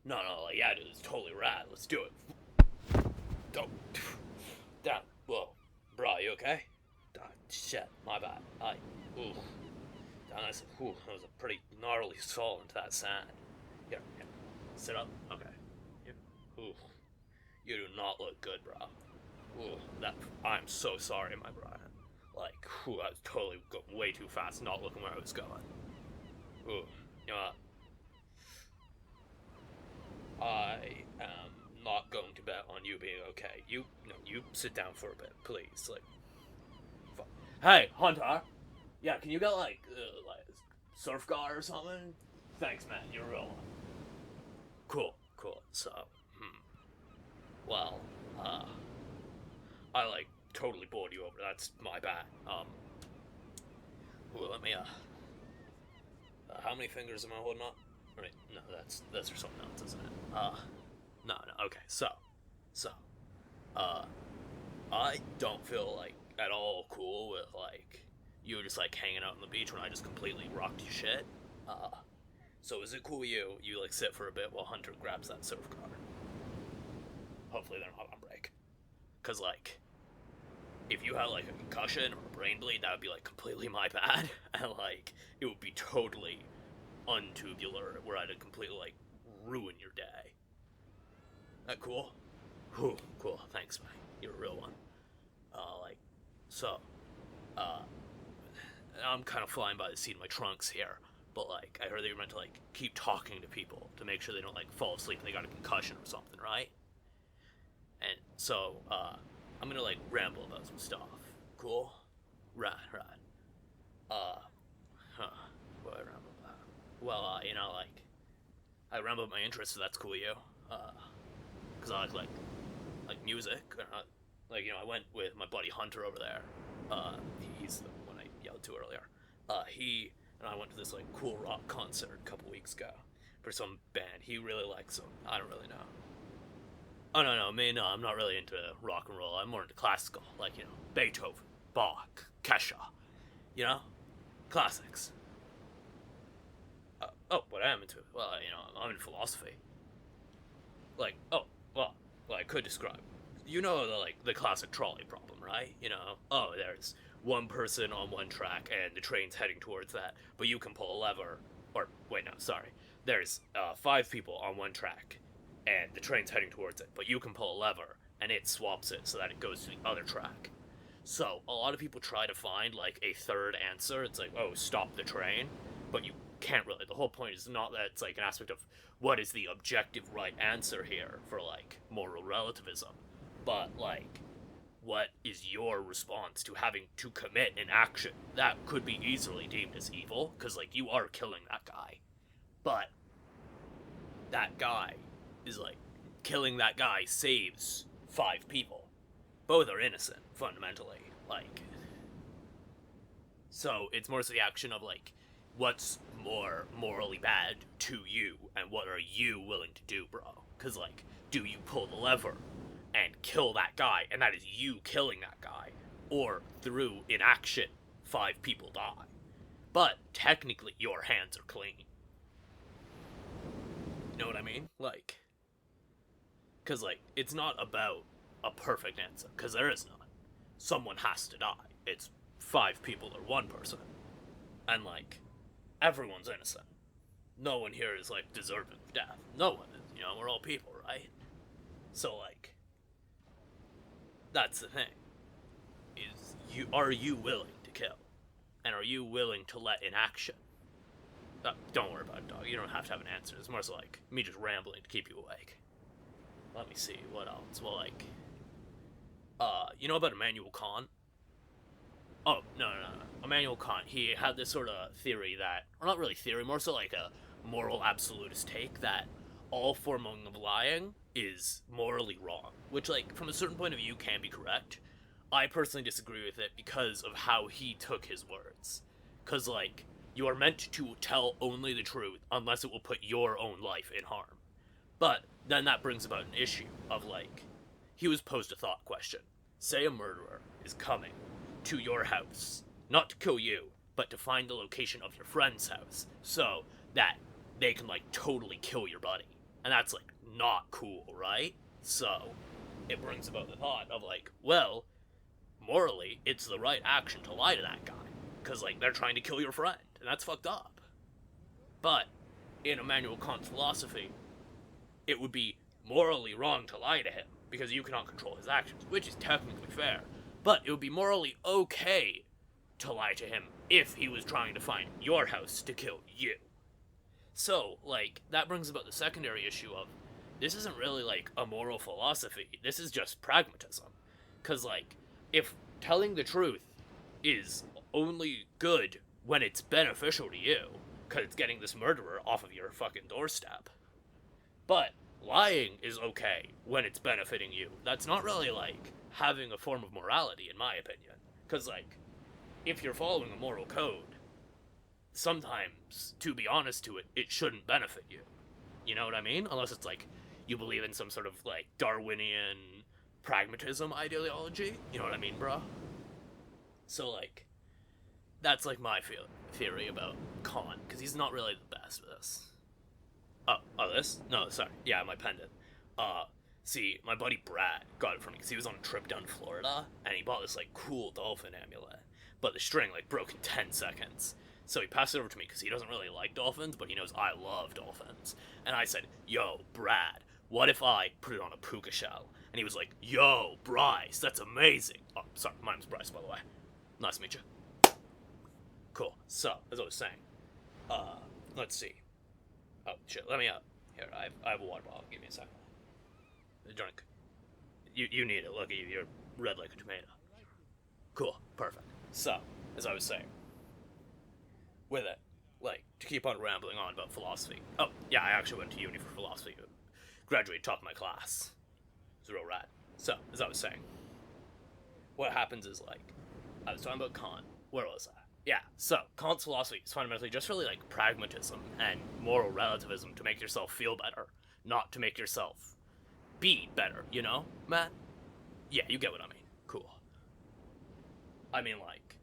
No, like, yeah, dude, it's totally rad. Let's do it. Oh, damn. Whoa. Bro, you okay? Shit, my bad. Ooh. Damn, that was a pretty gnarly fall into that sand. Here. Sit up. Okay. Here. Ooh. You do not look good, bro. Ooh, I'm so sorry, my Brian. Like, I was totally going way too fast, not looking where I was going. Ooh, you know what? I am not going to bet on you being okay. You sit down for a bit, please. Like, fuck. Hey, Hunter. Yeah, can you get like surf guard or something? Thanks, man. You're a real one. Cool. So, well, I like totally bored you over. That's my bad. Let me how many fingers am I holding up? Right, no, that's for something else, isn't it? No, okay, so, uh, I don't feel like at all cool with like you just like hanging out on the beach when I just completely rocked your shit. So is it cool with you? You like sit for a bit while Hunter grabs that surf card. Hopefully they're not on break, cause like if you had like a concussion or a brain bleed, that would be like completely my bad, and like it would be totally untubular, where I'd completely like ruin your day. That cool? Whew, cool. Thanks, man. You're a real one. Like, so, uh, I'm kind of flying by the seat of my trunks here, but like, I heard that you're meant to like keep talking to people to make sure they don't like fall asleep and they got a concussion or something, right? And so, I'm gonna like ramble about some stuff. Cool? Right. Huh. What I ramble about? Well, like, I ramble about my interests, so that's cool, you. Cause I like music. Like, I went with my buddy Hunter over there. He's the one I yelled to earlier. He and I went to this like cool rock concert a couple weeks ago for some band. He really likes them. I don't really know. Oh no, me no, I'm not really into rock and roll. I'm more into classical, like Beethoven, Bach, Kesha, you know, classics. What I am into? Well, I'm in philosophy. Like, well, I could describe. The classic trolley problem, right? There's one person on one track and the train's heading towards that, but you can pull a lever. Or wait, no, sorry. There's five people on one track, and the train's heading towards it, but you can pull a lever and it swaps it so that it goes to the other track. So a lot of people try to find like a third answer. It's like, oh, stop the train, but you can't really. The whole point is not that it's like an aspect of what is the objective right answer here for like moral relativism, but like what is your response to having to commit an action that could be easily deemed as evil, because like you are killing that guy, but that guy is like killing that guy saves five people. Both are innocent fundamentally, like, so it's more so the action of like what's more morally bad to you and what are you willing to do, bro? Because like, do you pull the lever and kill that guy, and that is you killing that guy, or through inaction five people die, but technically your hands are clean? You know what I mean? Like, because like it's not about a perfect answer, because there is none. Someone has to die. It's five people or one person, and like everyone's innocent. No one here is like deserving of death. No one is. We're all people, right? So like, that's the thing. Is are you willing to kill, and are you willing to let inaction? Don't worry about it, dog. You don't have to have an answer. It's more so like me just rambling to keep you awake. Let me see what else. Well, like, you know about Immanuel Kant? Oh, no. Immanuel Kant, he had this sort of theory that, or not really theory, more so like a moral absolutist take that all form of lying is morally wrong, which, like, from a certain point of view can be correct. I personally disagree with it because of how he took his words. Because, like, you are meant to tell only the truth unless it will put your own life in harm. But then that brings about an issue of, like, he was posed a thought question. Say a murderer is coming to your house, not to kill you, but to find the location of your friend's house, so that they can, like, totally kill your buddy. And that's, like, not cool, right? So, it brings about the thought of, like, well, morally, it's the right action to lie to that guy. Because, like, they're trying to kill your friend, and that's fucked up. But, in Immanuel Kant's philosophy, it would be morally wrong to lie to him, because you cannot control his actions, which is technically fair. But it would be morally okay to lie to him if he was trying to find your house to kill you. So, like, that brings about the secondary issue of, this isn't really, like, a moral philosophy, this is just pragmatism. Because, like, if telling the truth is only good when it's beneficial to you, because it's getting this murderer off of your fucking doorstep, but lying is okay when it's benefiting you, that's not really, like, having a form of morality, in my opinion. Because, like, if you're following a moral code, sometimes, to be honest to it, it shouldn't benefit you. You know what I mean? Unless it's, like, you believe in some sort of, like, Darwinian pragmatism ideology. You know what I mean, bro? So, like, that's, like, my theory about Kant, because he's not really the best with this. Oh, this? No, sorry. Yeah, my pendant. See, my buddy Brad got it for me, because he was on a trip down to Florida, and he bought this, like, cool dolphin amulet. But the string, like, broke in 10 seconds. So he passed it over to me, because he doesn't really like dolphins, but he knows I love dolphins. And I said, yo, Brad, what if I put it on a puka shell? And he was like, yo, Bryce, that's amazing. Oh, sorry, my name's Bryce, by the way. Nice to meet you. Cool. So, as I was saying, let's see. Oh, shit, let me out. Here, I have a water bottle. Give me a second. A drink. You need it. Look at you. You're red like a tomato. Cool. Perfect. So, as I was saying, with it, like, to keep on rambling on about philosophy. Oh, yeah, I actually went to uni for philosophy. Graduated top of my class. It was real rad. So, as I was saying, what happens is, like, I was talking about Kant. Where was I? Yeah, so, Kant's philosophy is fundamentally just really, like, pragmatism and moral relativism to make yourself feel better, not to make yourself be better, you know, man? Yeah, you get what I mean. Cool. I mean, like,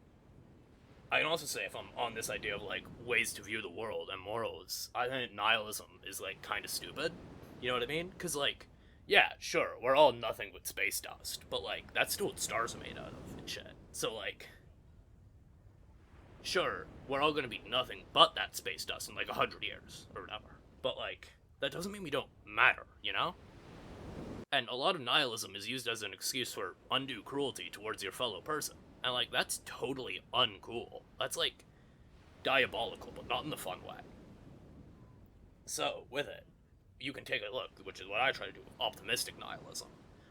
I can also say, if I'm on this idea of, like, ways to view the world and morals, I think nihilism is, like, kind of stupid. You know what I mean? Because, like, yeah, sure, we're all nothing but space dust, but, like, that's still what stars are made out of and shit. So, like, sure, we're all gonna be nothing but that space dust in, like, 100 years, or whatever. But, like, that doesn't mean we don't matter, you know? And a lot of nihilism is used as an excuse for undue cruelty towards your fellow person. And, like, that's totally uncool. That's, like, diabolical, but not in the fun way. So, with it, you can take a look, which is what I try to do with optimistic nihilism.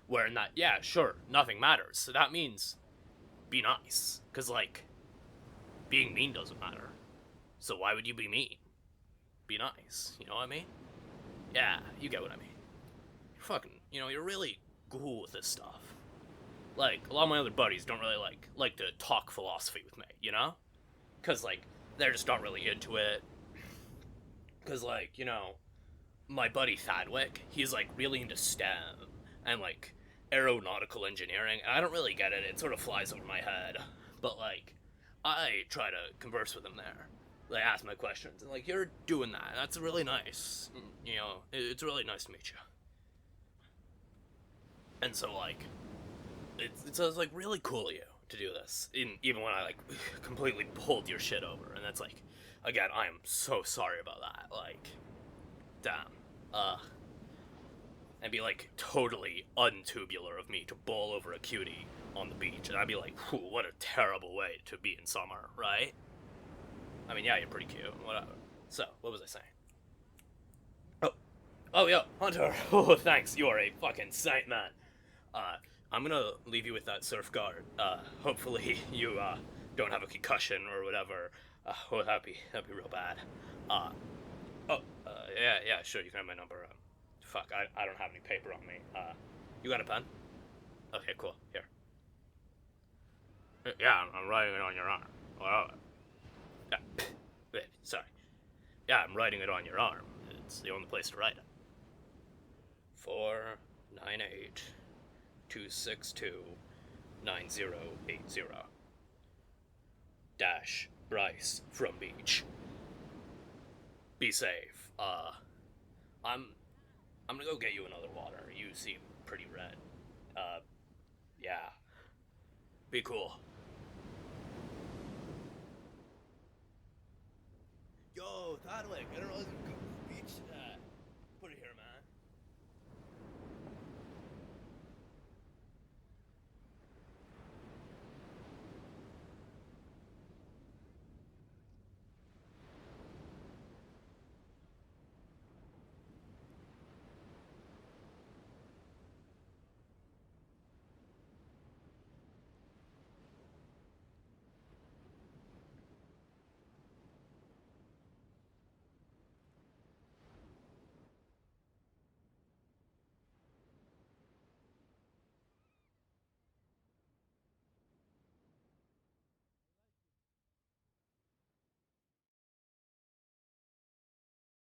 Where in that, yeah, sure, nothing matters. So that means, be nice. Because, like, being mean doesn't matter. So why would you be mean? Be nice. You know what I mean? Yeah, you get what I mean. You're fucking, you know, you're really cool with this stuff. Like, a lot of my other buddies don't really, like to talk philosophy with me, you know? Because, like, they're just not really into it. Because, like, you know, my buddy Thadwick, he's, like, really into STEM and, like, aeronautical engineering, and I don't really get it. It sort of flies over my head. But, like, I try to converse with him there. Like, ask my questions, and, like, you're doing that. That's really nice. You know, it's really nice to meet you. And so, like, it's like, really cool of you to do this, even when I, like, completely pulled your shit over. And that's, like, again, I am so sorry about that. Like, damn. And be, like, totally untubular of me to bowl over a cutie on the beach. And I'd be like, whew, what a terrible way to be in summer, right? I mean, yeah, you're pretty cute, whatever. So, what was I saying? Oh, yo, Hunter. Oh, thanks. You are a fucking saint, man. I'm gonna leave you with that surf guard. Hopefully you, don't have a concussion or whatever. Oh, that'd be real bad. Yeah, sure, you can have my number. Fuck, I don't have any paper on me. You got a pen? Okay, cool. Here. Yeah, I'm writing it on your arm. Well, yeah, wait, sorry. Yeah, I'm writing it on your arm. It's the only place to write it. 498 262 9080 dash Bryce from beach. Be safe. I'm gonna go get you another water. You seem pretty red. Yeah. Be cool. Yo, Tadwick, I don't know if you come to the beach.